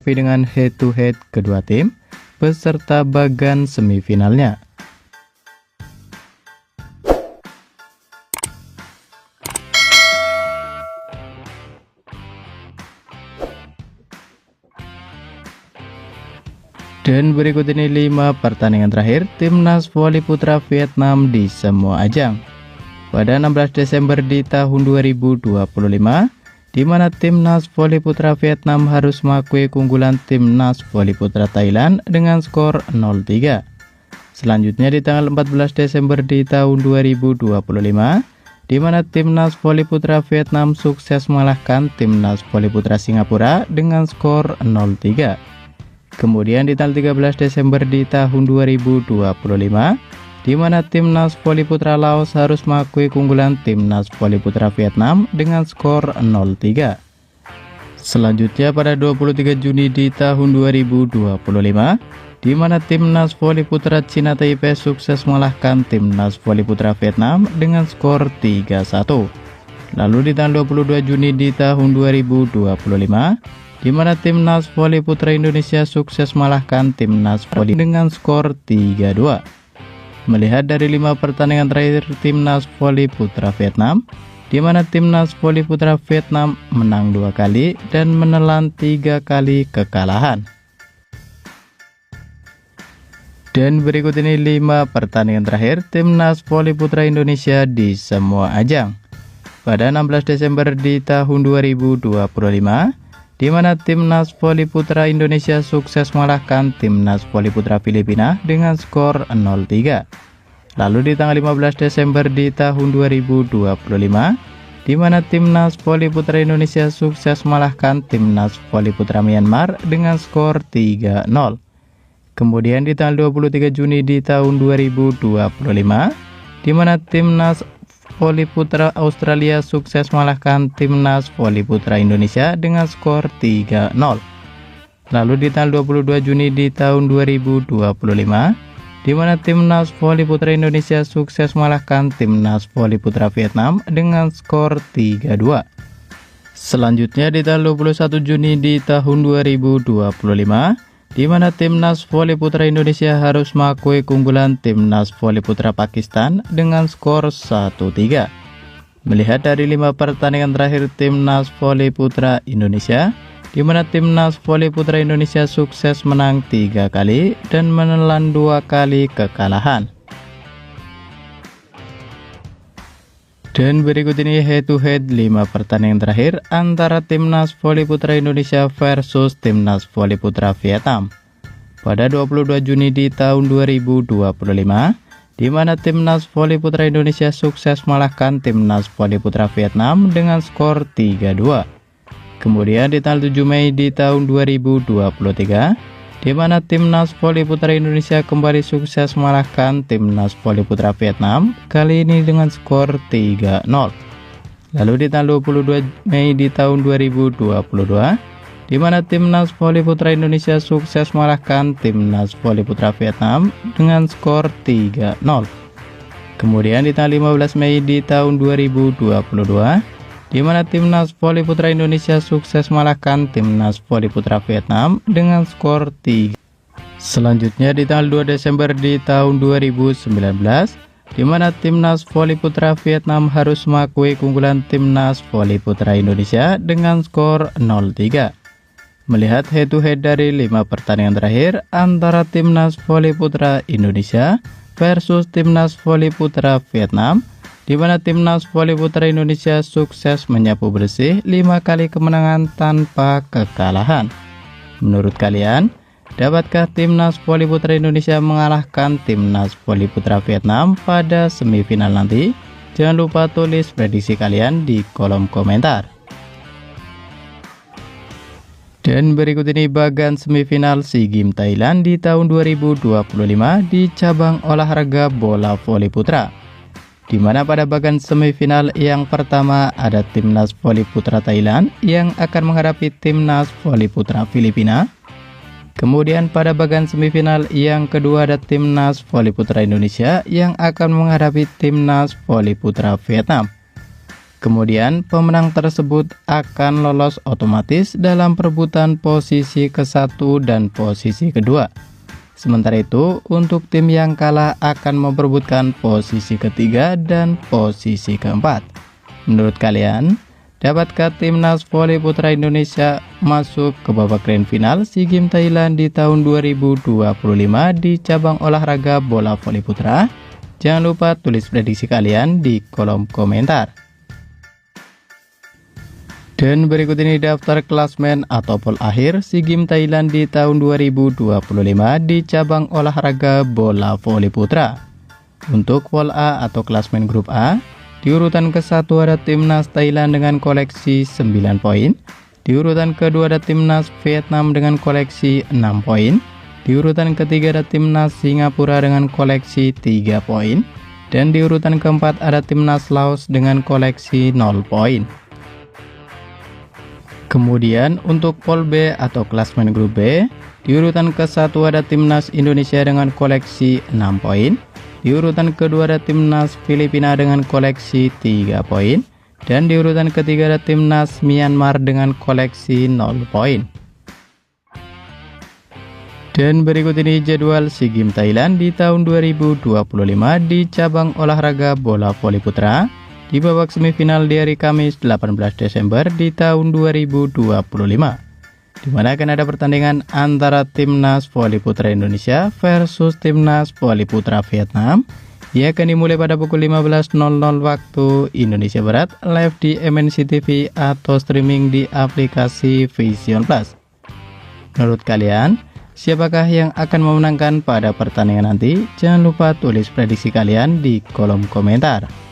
dengan head-to-head kedua tim beserta bagan semifinalnya. Dan berikut ini 5 pertandingan terakhir timnas voli putra Vietnam di semua ajang. Pada 16 Desember di tahun 2025, di mana timnas voli putra Vietnam harus mengakui keunggulan timnas voli putra Thailand dengan skor 0-3. Selanjutnya di tanggal 14 Desember di tahun 2025, di mana timnas voli putra Vietnam sukses mengalahkan timnas voli putra Singapura dengan skor 0-3. Kemudian di tanggal 13 Desember di tahun 2025, di mana timnas voli putra Laos harus mengakui keunggulan timnas voli putra Vietnam dengan skor 0-3. Selanjutnya pada 23 Juni di tahun 2025, di mana timnas voli putra Cina Taipei sukses mengalahkan timnas voli putra Vietnam dengan skor 3-1. Lalu di tanggal 22 Juni di tahun 2025, di mana timnas voli putra Indonesia sukses mengalahkan timnas voli dengan skor 3-2. Melihat dari 5 pertandingan terakhir timnas voli putra Vietnam, di mana timnas voli putra Vietnam menang 2 kali dan menelan 3 kali kekalahan. Dan berikut ini 5 pertandingan terakhir timnas voli putra Indonesia di semua ajang. Pada 16 Desember di tahun 2025, di mana timnas voli putra Indonesia sukses mengalahkan timnas voli putra Filipina dengan skor 0-3. Lalu di tanggal 15 Desember di tahun 2025, di mana timnas voli putra Indonesia sukses mengalahkan timnas voli putra Myanmar dengan skor 3-0. Kemudian di tanggal 23 Juni di tahun 2025, di mana timnas voli putra Australia sukses mengalahkan timnas voli putra Indonesia dengan skor 3-0. Lalu di tanggal 22 Juni di tahun 2025, di mana timnas voli putra Indonesia sukses mengalahkan timnas voli putra Vietnam dengan skor 3-2. Selanjutnya di tanggal 21 Juni di tahun 2025, di mana timnas voli putra Indonesia harus mengakui keunggulan timnas voli putra Pakistan dengan skor 1-3. Melihat dari 5 pertandingan terakhir timnas voli putra Indonesia, di mana timnas voli putra Indonesia sukses menang 3 kali dan menelan 2 kali kekalahan. Dan berikut ini head-to-head 5 pertandingan terakhir antara timnas voli putra Indonesia versus timnas voli putra Vietnam. Pada 22 Juni di tahun 2025, di mana timnas voli putra Indonesia sukses mengalahkan timnas voli putra Vietnam dengan skor 3-2. Kemudian di tanggal 7 Mei di tahun 2023, di mana timnas voli putra Indonesia kembali sukses mengalahkan timnas voli putra Vietnam, kali ini dengan skor 3-0. Lalu di tanggal 22 Mei di tahun 2022, di mana timnas voli putra Indonesia sukses mengalahkan timnas voli putra Vietnam dengan skor 3-0. Kemudian di tanggal 15 Mei di tahun 2022, di mana timnas voli putra Indonesia sukses mengalahkan timnas voli putra Vietnam dengan skor 3. Selanjutnya di tanggal 2 Desember di tahun 2019, di mana timnas voli putra Vietnam harus mengakui keunggulan timnas voli putra Indonesia dengan skor 0-3. Melihat head-to-head dari 5 pertandingan terakhir antara timnas voli putra Indonesia versus timnas voli putra Vietnam, di mana timnas voli putra Indonesia sukses menyapu bersih 5 kali kemenangan tanpa kekalahan. Menurut kalian, dapatkah timnas voli putra Indonesia mengalahkan timnas voli putra Vietnam pada semifinal nanti? Jangan lupa tulis prediksi kalian di kolom komentar. Dan berikut ini bagan semifinal SEA Games Thailand di tahun 2025 di cabang olahraga bola voli putra, di mana pada bagan semifinal yang pertama ada timnas voli putra Thailand yang akan menghadapi timnas voli putra Filipina. Kemudian pada bagan semifinal yang kedua ada timnas voli putra Indonesia yang akan menghadapi timnas voli putra Vietnam. Kemudian pemenang tersebut akan lolos otomatis dalam perebutan posisi ke-1 dan posisi kedua. Sementara itu, untuk tim yang kalah akan memperebutkan posisi ketiga dan posisi keempat. Menurut kalian, dapatkah timnas voli putra Indonesia masuk ke babak grand final SEA Games Thailand di tahun 2025 di cabang olahraga bola voli putra? Jangan lupa tulis prediksi kalian di kolom komentar. Dan berikut ini daftar klasmen atau poll akhir SEA Games Thailand di tahun 2025 di cabang olahraga bola voli putra. Untuk poll A atau klasmen grup A, di urutan ke-1 ada timnas Thailand dengan koleksi 9 poin. Di urutan kedua ada timnas Vietnam dengan koleksi 6 poin. Di urutan ketiga ada timnas Singapura dengan koleksi 3 poin. Dan di urutan keempat ada timnas Laos dengan koleksi 0 poin. Kemudian untuk poll B atau klasmen grup B, di urutan ke-1 ada timnas Indonesia dengan koleksi 6 poin. Di urutan kedua ada timnas Filipina dengan koleksi 3 poin. Dan di urutan ketiga ada timnas Myanmar dengan koleksi 0 poin. Dan berikut ini jadwal SEA Games Thailand di tahun 2025 di cabang olahraga bola voli putra. Di babak semifinal di hari Kamis 18 Desember di tahun 2025, di mana akan ada pertandingan antara timnas voli putra Indonesia versus timnas voli putra Vietnam. Ia akan dimulai pada pukul 15.00 waktu Indonesia Barat, live di MNC TV atau streaming di aplikasi Vision Plus. Menurut kalian, siapakah yang akan memenangkan pada pertandingan nanti? Jangan lupa tulis prediksi kalian di kolom komentar.